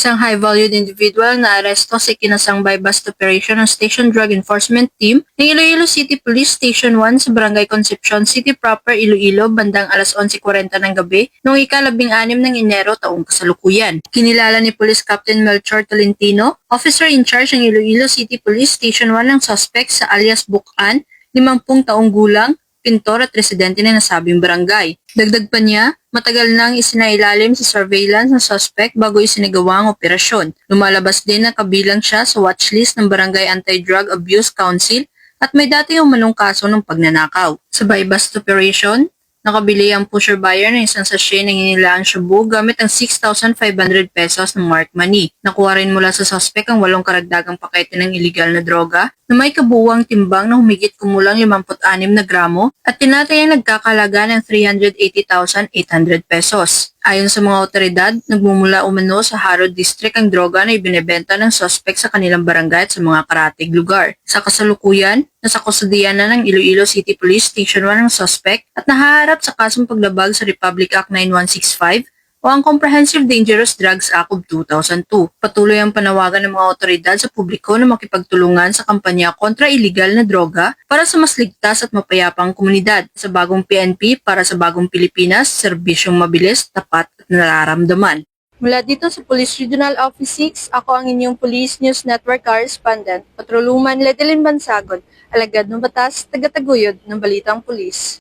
Isang high-valued individual na aresto sa ikinasang by-bust operation ng Station Drug Enforcement Team ng Iloilo City Police Station 1 sa Barangay Concepcion City Proper, Iloilo bandang alas 11:40 ng gabi noong ika-16 ng Enero taong kasalukuyan. Kinilala ni Police Captain Melchor Tolentino, officer in charge ng Iloilo City Police Station 1 ng suspect sa alias Bukan, 50 taong gulang, pintor at residente ng nasabing barangay. Dagdag pa niya, matagal nang isinailalim sa surveillance ng suspect bago isinagawa ang operasyon. Lumalabas din na kabilang siya sa watchlist ng Barangay Anti-Drug Abuse Council at may dati umanong kaso ng pagnanakaw. Sa buy-bust operation, nakabili ang pusher buyer ng isang sachet ng inilaang shabu gamit ang 6,500 pesos ng marked money. Nakuha rin mula sa suspect ang 8 karagdagang pakete ng iligal na droga na may kabuuang timbang na humigit kumulang 56 na gramo at tinatayang nagkakalaga ng 380,800 pesos. Ayon sa mga otoridad, nagmumula umano sa Harod District ang droga na ibinebenta ng suspect sa kanilang barangay at sa mga karatig lugar. Sa kasalukuyan, nasa kustudiya na ng Iloilo City Police Station 1 ang suspect at nahaharap sa kasong paglabag sa Republic Act 9165 o ang Comprehensive Dangerous Drugs Act of 2002. Patuloy ang panawagan ng mga otoridad sa publiko na makipagtulungan sa kampanya kontra iligal na droga para sa mas ligtas at mapayapang komunidad. Sa bagong PNP para sa bagong Pilipinas, serbisyong mabilis, tapat at nararamdaman. Mula dito sa Police Regional Office 6, ako ang inyong Police News Network correspondent, Patroluman Ledelin Bansagon, alagad ng batas, tagataguyod ng Balitang Pulis.